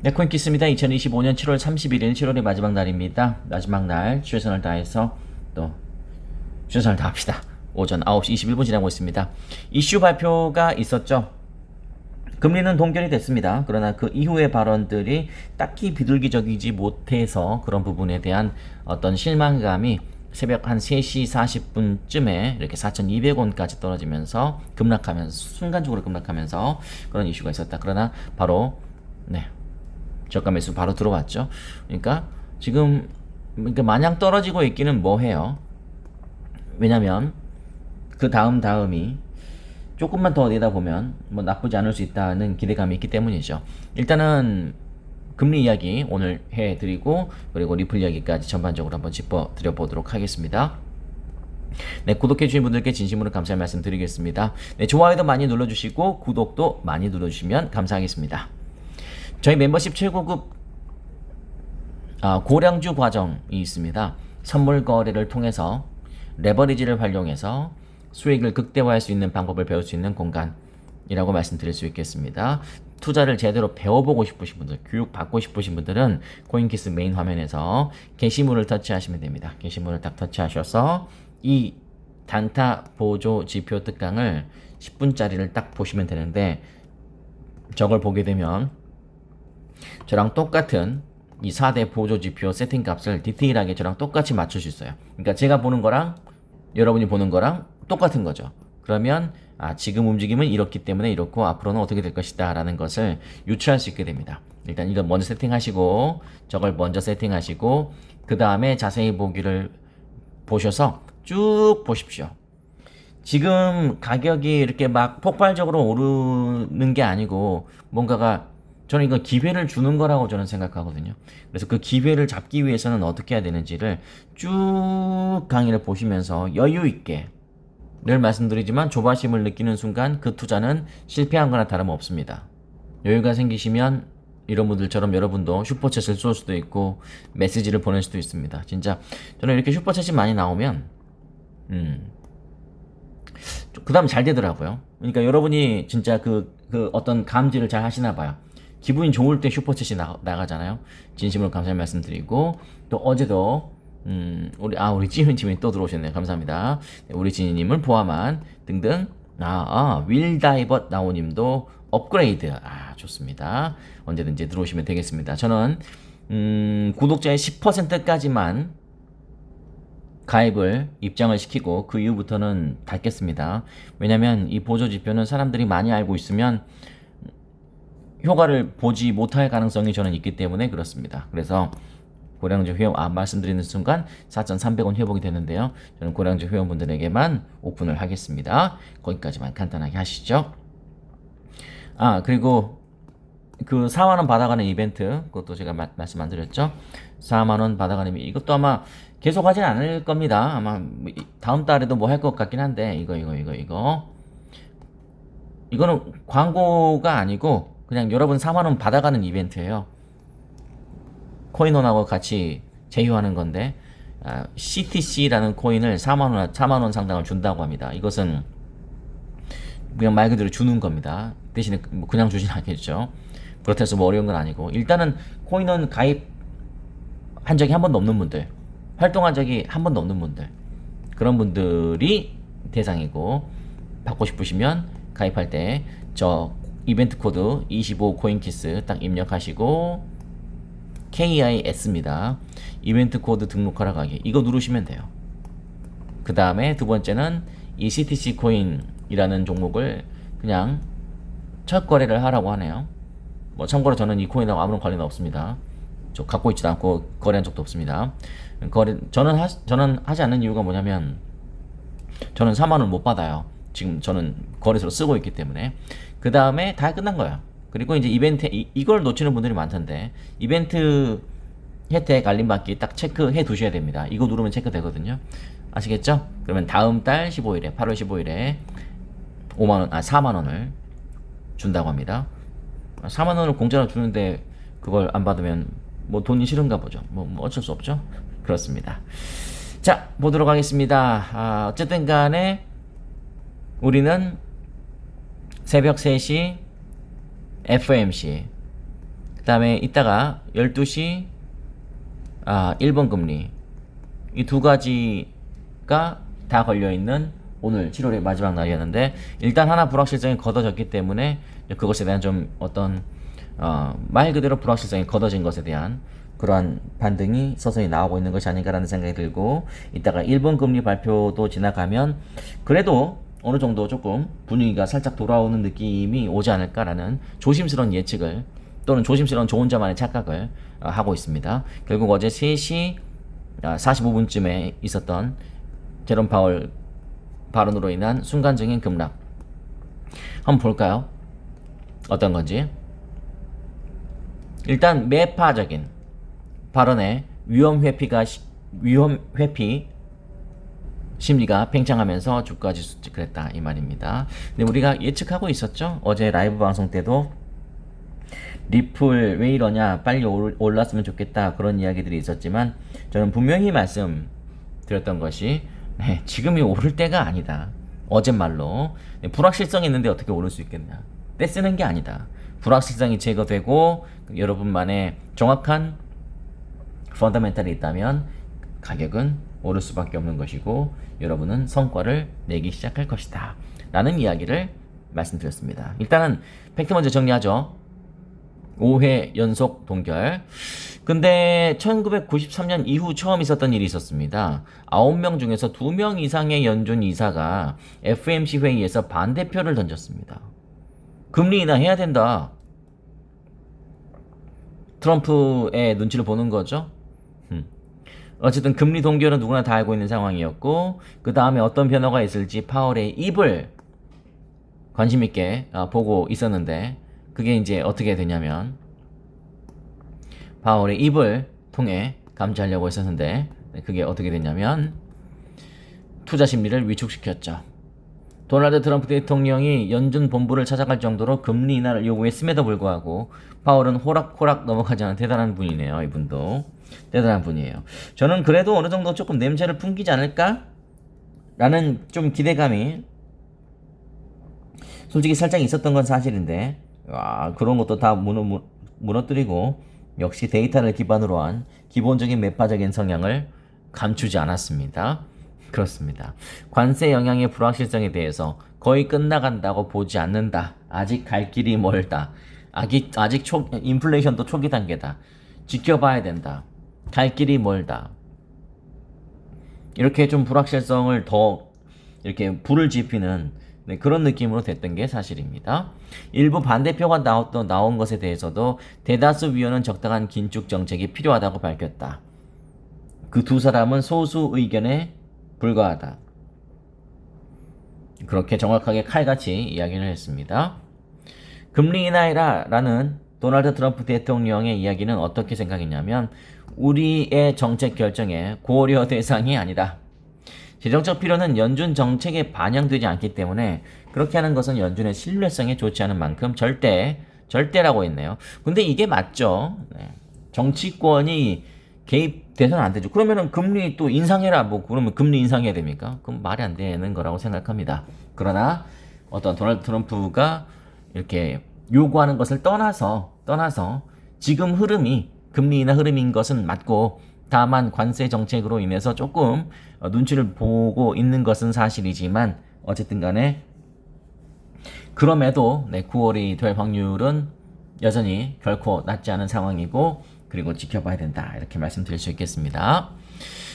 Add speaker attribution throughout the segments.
Speaker 1: 네, 코인키스입니다. 2025년 7월 31일 7월의 마지막 날입니다. 마지막 날 최선을 다해서 또 최선을 다합시다. 오전 9시 21분 지나고 있습니다. 이슈 발표가 있었죠. 금리는 동결이 됐습니다. 그러나 그 이후의 발언들이 딱히 비둘기적이지 못해서 그런 부분에 대한 어떤 실망감이 새벽 한 3시 40분쯤에 이렇게 4,200원까지 떨어지면서 급락하면서 순간적으로 급락하면서 그런 이슈가 있었다. 그러나 바로 저가 매수 바로 들어왔죠. 그러니까 지금 마냥 떨어지고 있기는 뭐해요. 왜냐면 그 다음이 조금만 더 내다보면 뭐 나쁘지 않을 수 있다는 기대감이 있기 때문이죠. 일단은 금리 이야기 오늘 해드리고 그리고 리플 이야기까지 전반적으로 한번 짚어드려보도록 하겠습니다. 네, 구독해주신 분들께 진심으로 감사의 말씀 드리겠습니다. 네, 좋아요도 많이 눌러주시고 구독도 많이 눌러주시면 감사하겠습니다. 저희 멤버십 최고급 고량주 과정이 있습니다. 선물 거래를 통해서 레버리지를 활용해서 수익을 극대화할 수 있는 방법을 배울 수 있는 공간이라고 말씀드릴 수 있겠습니다. 투자를 제대로 배워보고 싶으신 분들, 교육 받고 싶으신 분들은 코인키스 메인 화면에서 게시물을 터치하시면 됩니다. 게시물을 딱 터치하셔서 이 단타 보조 지표 특강을 10분짜리를 딱 보시면 되는데, 저걸 보게 되면 저랑 똑같은 이 4대 보조 지표 세팅 값을 디테일하게 저랑 똑같이 맞출 수 있어요. 그러니까 제가 보는 거랑 여러분이 보는 거랑 똑같은 거죠. 그러면 지금 움직임은 이렇기 때문에 이렇고 앞으로는 어떻게 될 것이다 라는 것을 유추할 수 있게 됩니다. 일단 이걸 먼저 세팅하시고 저걸 먼저 세팅하시고 그 다음에 자세히 보기를 보셔서 쭉 보십시오. 지금 가격이 이렇게 막 폭발적으로 오르는 게 아니고 뭔가가, 저는 이거 기회를 주는 거라고 저는 생각하거든요. 그래서 그 기회를 잡기 위해서는 어떻게 해야 되는지를 쭉 강의를 보시면서 여유 있게, 늘 말씀드리지만 조바심을 느끼는 순간 그 투자는 실패한 거나 다름없습니다. 여유가 생기시면 이런 분들처럼 여러분도 슈퍼챗을 쏠 수도 있고 메시지를 보낼 수도 있습니다. 진짜 저는 이렇게 슈퍼챗이 많이 나오면 그 다음 잘 되더라고요. 그러니까 여러분이 진짜 그 어떤 감지를 잘 하시나 봐요. 기분이 좋을 때 슈퍼챗이 나가잖아요. 진심으로 감사의 말씀드리고, 또 어제도 우리 찌훈님이 또 들어오셨네요. 감사합니다. 우리 진이님을 포함한 등등. 윌다이벗 나오님도 업그레이드. 좋습니다. 언제든지 들어오시면 되겠습니다. 저는 구독자의 10%까지만 가입을 입장을 시키고 그 이후부터는 닫겠습니다. 왜냐면 이 보조 지표는 사람들이 많이 알고 있으면 효과를 보지 못할 가능성이 저는 있기 때문에 그렇습니다. 그래서 고량주 회원 말씀드리는 순간 4,300원 회복이 되는데요. 저는 고량주 회원분들에게만 오픈을 하겠습니다. 거기까지만 간단하게 하시죠. 그리고 그 4만원 받아가는 이벤트, 그것도 제가 말씀 안 드렸죠. 4만원 받아가는 이것도 아마 계속 하진 않을 겁니다. 아마 다음 달에도 뭐 할 것 같긴 한데, 이거는 광고가 아니고 그냥 여러분 4만원 받아가는 이벤트예요. 코인원하고 같이 제휴하는 건데, CTC라는 코인을 4만원 상당을 준다고 합니다. 이것은 그냥 말 그대로 주는 겁니다. 대신에 그냥 주진 않겠죠. 그렇다고 해서 뭐 어려운 건 아니고, 일단은 코인원 가입 한 적이 한 번도 없는 분들, 활동한 적이 한 번도 없는 분들, 그런 분들이 대상이고, 받고 싶으시면 가입할 때 저 이벤트 코드 25 코인키스 딱 입력하시고 KIS입니다. 이벤트 코드 등록하러 가기, 이거 누르시면 돼요. 그 다음에 두 번째는 이 CTC 코인이라는 종목을 그냥 첫 거래를 하라고 하네요. 뭐 참고로 저는 이 코인하고 아무런 관련 없습니다. 저 갖고 있지도 않고 거래한 적도 없습니다. 저는 하지 않는 이유가 뭐냐면, 저는 4만원 못 받아요. 지금 저는 거래소로 쓰고 있기 때문에. 그 다음에 다 끝난 거예요. 그리고 이제 이벤트, 이걸 놓치는 분들이 많던데, 이벤트 혜택 알림받기 딱 체크해 두셔야 됩니다. 이거 누르면 체크되거든요. 아시겠죠? 그러면 다음 달 15일에, 8월 15일에 4만원을 준다고 합니다. 4만원을 공짜로 주는데 그걸 안 받으면 뭐 돈이 싫은가 보죠. 뭐 어쩔 수 없죠. 그렇습니다. 자, 보도록 하겠습니다. 어쨌든 간에 우리는 새벽 3시 FOMC 다음에 이따가 12시 1번 금리 이 두 가지가 다 걸려있는 오늘 7월의 마지막 날이었는데 일단 하나 불확실성이 걷어졌기 때문에 그것에 대한 좀 어떤 말 그대로 불확실성이 걷어진 것에 대한 그러한 반등이 서서히 나오고 있는 것이 아닌가라는 생각이 들고 이따가 1번 금리 발표도 지나가면 그래도 어느 정도 조금 분위기가 살짝 돌아오는 느낌이 오지 않을까라는 조심스러운 예측을 또는 조심스러운 저 혼자만의 착각을 하고 있습니다. 결국 어제 3시 45분쯤에 있었던 제롬 파월 발언으로 인한 순간적인 급락 한번 볼까요? 어떤 건지. 일단 매파적인 발언에 위험 회피 심리가 팽창하면서 주가지 수직했다 이 말입니다. 근데 우리가 예측하고 있었죠. 어제 라이브 방송 때도 리플 왜 이러냐 빨리 올랐으면 좋겠다 그런 이야기들이 있었지만 저는 분명히 말씀드렸던 것이 지금이 오를 때가 아니다. 어제 말로 불확실성이 있는데 어떻게 오를 수 있겠냐. 떼쓰는 게 아니다. 불확실성이 제거되고 여러분만의 정확한 펀더멘탈이 있다면 가격은 오를 수밖에 없는 것이고 여러분은 성과를 내기 시작할 것이다 라는 이야기를 말씀드렸습니다. 일단은 팩트 먼저 정리하죠. 5회 연속 동결. 근데 1993년 이후 처음 있었던 일이 있었습니다. 9명 중에서 2명 이상의 연준 이사가 FOMC 회의에서 반대표를 던졌습니다. 금리 인하해야 된다. 트럼프의 눈치를 보는 거죠. 어쨌든 금리 동결은 누구나 다 알고 있는 상황이었고 그 다음에 어떤 변화가 있을지 파월의 입을 관심 있게 보고 있었는데 그게 이제 어떻게 되냐면 파월의 입을 통해 감지하려고 했었는데 그게 어떻게 되냐면 투자 심리를 위축시켰죠. 도널드 트럼프 대통령이 연준 본부를 찾아갈 정도로 금리 인하를 요구했음에도 불구하고 파월은 호락호락 넘어가지 않은 대단한 분이네요. 이분도 대단한 분이에요. 저는 그래도 어느 정도 조금 냄새를 풍기지 않을까? 라는 좀 기대감이 솔직히 살짝 있었던 건 사실인데 그런 것도 다 무너뜨리고 역시 데이터를 기반으로 한 기본적인 매파적인 성향을 감추지 않았습니다. 그렇습니다. 관세 영향의 불확실성에 대해서 거의 끝나간다고 보지 않는다. 아직 갈 길이 멀다. 아직 인플레이션도 초기 단계다. 지켜봐야 된다. 갈 길이 멀다. 이렇게 좀 불확실성을 더 이렇게 불을 지피는 그런 느낌으로 됐던 게 사실입니다. 일부 반대표가 나온 것에 대해서도 대다수 위원은 적당한 긴축 정책이 필요하다고 밝혔다. 그 두 사람은 소수 의견에 불과하다. 그렇게 정확하게 칼같이 이야기를 했습니다. 금리 인하해라 라는 도널드 트럼프 대통령의 이야기는 어떻게 생각했냐면 우리의 정책 결정에 고려 대상이 아니다. 재정적 필요는 연준 정책에 반영되지 않기 때문에 그렇게 하는 것은 연준의 신뢰성에 좋지 않은 만큼 절대라고 했네요. 근데 이게 맞죠. 정치권이 개입돼서는 안 되죠. 그러면은 금리 또 인상해라. 그러면 금리 인상해야 됩니까? 그럼 말이 안 되는 거라고 생각합니다. 그러나 어떤 도널드 트럼프가 이렇게 요구하는 것을 떠나서 지금 흐름이 금리 인하 흐름인 것은 맞고 다만 관세 정책으로 인해서 조금 눈치를 보고 있는 것은 사실이지만 어쨌든 간에 그럼에도 9월이 될 확률은 여전히 결코 낮지 않은 상황이고 그리고 지켜봐야 된다. 이렇게 말씀드릴 수 있겠습니다.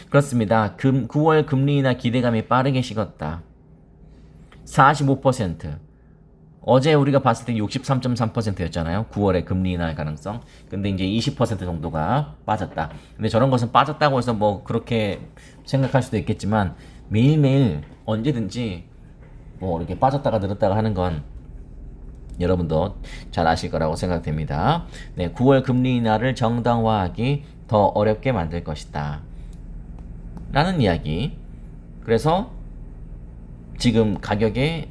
Speaker 1: 그렇습니다. 9월 금리 인하 기대감이 빠르게 식었다. 45%. 어제 우리가 봤을 때 63.3%였잖아요. 9월에 금리 인하할 가능성. 근데 이제 20% 정도가 빠졌다. 근데 저런 것은 빠졌다고 해서 그렇게 생각할 수도 있겠지만 매일매일 언제든지 이렇게 빠졌다가 늘었다가 하는 건 여러분도 잘 아실 거라고 생각됩니다. 9월 금리 인하를 정당화하기 더 어렵게 만들 것이다. 라는 이야기. 그래서 지금 가격에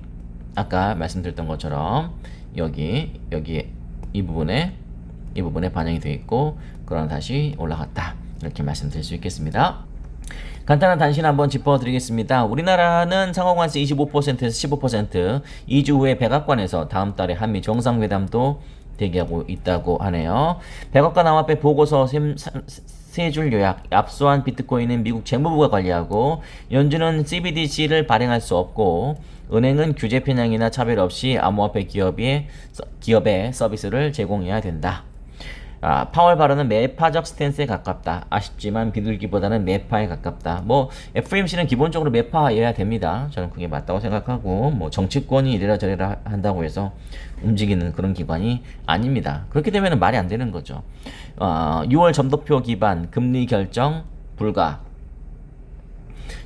Speaker 1: 아까 말씀드렸던 것처럼 여기 이 부분에 반영이 되어 있고 그러나 다시 올라갔다. 이렇게 말씀드릴 수 있겠습니다. 간단한 단신 한번 짚어드리겠습니다. 우리나라는 상호관세 25%에서 15%, 2주 후에 백악관에서 다음 달에 한미 정상회담도 대기하고 있다고 하네요. 백악관 암호화폐 보고서 세 줄 요약. 압수한 비트코인은 미국 재무부가 관리하고 연준은 CBDC를 발행할 수 없고 은행은 규제 편향이나 차별 없이 암호화폐 기업에 서비스를 제공해야 된다. 파월 발언은 매파적 스탠스에 가깝다. 아쉽지만 비둘기보다는 매파에 가깝다. 뭐 FOMC는 기본적으로 매파여야 됩니다. 저는 그게 맞다고 생각하고 뭐 정치권이 이래라 저래라 한다고 해서 움직이는 그런 기관이 아닙니다. 그렇게 되면 말이 안 되는 거죠. 6월 점도표 기반 금리 결정 불가.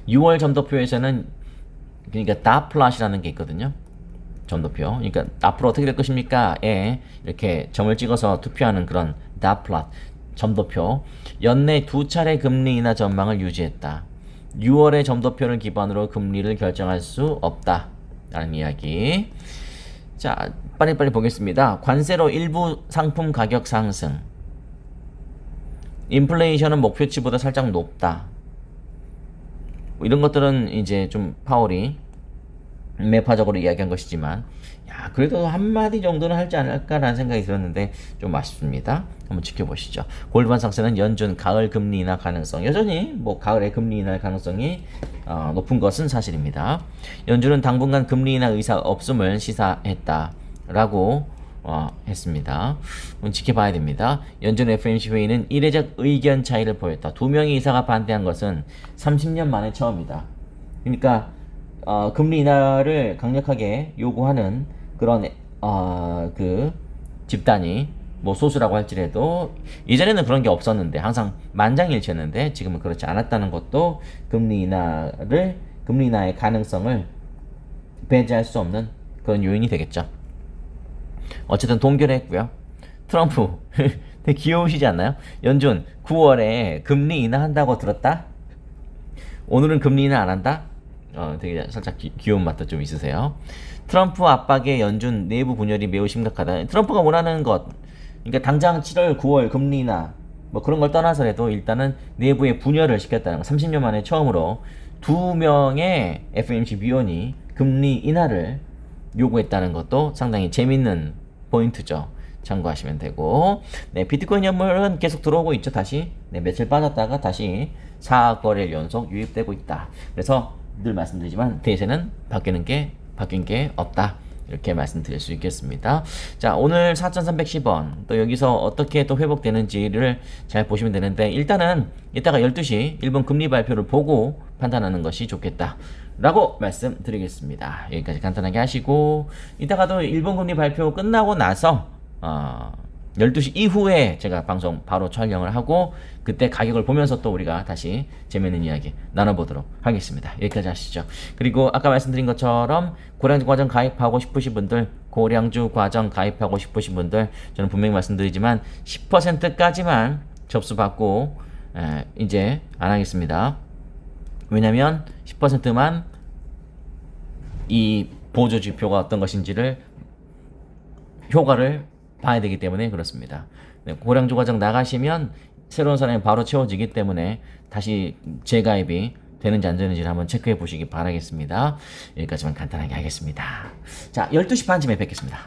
Speaker 1: 6월 점도표에서는 그러니까 다플랫이라는 게 있거든요. 점도표. 그러니까 앞으로 어떻게 될 것입니까? 에 이렇게 점을 찍어서 투표하는 그런 다플랫 점도표. 연내 2차례 금리 인하 전망을 유지했다. 6월의 점도표를 기반으로 금리를 결정할 수 없다. 라는 이야기. 자, 빨리빨리 보겠습니다. 관세로 일부 상품 가격 상승. 인플레이션은 목표치보다 살짝 높다. 이런 것들은 이제 좀 파월이 매파적으로 이야기한 것이지만 그래도 한마디 정도는 할지 않을까라는 생각이 들었는데 좀 아쉽습니다. 한번 지켜보시죠. 골드만 상세는 연준 가을 금리 인하 가능성. 여전히 뭐 가을에 금리 인하 가능성이 높은 것은 사실입니다. 연준은 당분간 금리 인하 의사 없음을 시사했다라고 했습니다. 지켜봐야 됩니다. 연준 FOMC 회의는 이례적 의견 차이를 보였다. 2명의 이사가 반대한 것은 30년 만에 처음이다. 그러니까 금리 인하를 강력하게 요구하는 그런 그 집단이 뭐 소수라고 할지라도 이전에는 그런 게 없었는데 항상 만장일치였는데 지금은 그렇지 않았다는 것도 금리 인하의 가능성을 배제할 수 없는 그런 요인이 되겠죠. 어쨌든 동결했고요. 트럼프 되게 귀여우시지 않나요? 연준 9월에 금리 인하한다고 들었다? 오늘은 금리 인하 안 한다? 되게 살짝 귀여운 맛도 좀 있으세요. 트럼프 압박에 연준 내부 분열이 매우 심각하다. 트럼프가 원하는 것, 그러니까 당장 7월, 9월 금리 인하 뭐 그런 걸 떠나서라도 일단은 내부의 분열을 시켰다는 거. 30년 만에 처음으로 2명의 FOMC 위원이 금리 인하를 요구했다는 것도 상당히 재밌는 포인트죠. 참고하시면 되고, 네, 비트코인 현물은 계속 들어오고 있죠. 다시 며칠 빠졌다가 다시 4거래일 연속 유입되고 있다. 그래서 늘 말씀드리지만 대세는 바뀐 게 없다. 이렇게 말씀드릴 수 있겠습니다. 자, 오늘 4,310원 또 여기서 어떻게 또 회복되는지를 잘 보시면 되는데 일단은 이따가 12시 일본 금리 발표를 보고 판단하는 것이 좋겠다 라고 말씀드리겠습니다. 여기까지 간단하게 하시고 이따가도 일본 금리 발표 끝나고 나서 12시 이후에 제가 방송 바로 촬영을 하고 그때 가격을 보면서 또 우리가 다시 재미있는 이야기 나눠보도록 하겠습니다. 여기까지 하시죠. 그리고 아까 말씀드린 것처럼 고량주 과정 가입하고 싶으신 분들 저는 분명히 말씀드리지만 10%까지만 접수받고 이제 안 하겠습니다. 왜냐면 10%만 이 보조지표가 어떤 것인지를 효과를 봐야 되기 때문에 그렇습니다. 네, 고량주 과정 나가시면 새로운 사람이 바로 채워지기 때문에 다시 재가입이 되는지 안 되는지를 한번 체크해 보시기 바라겠습니다. 여기까지만 간단하게 하겠습니다. 자, 12시 반쯤에 뵙겠습니다.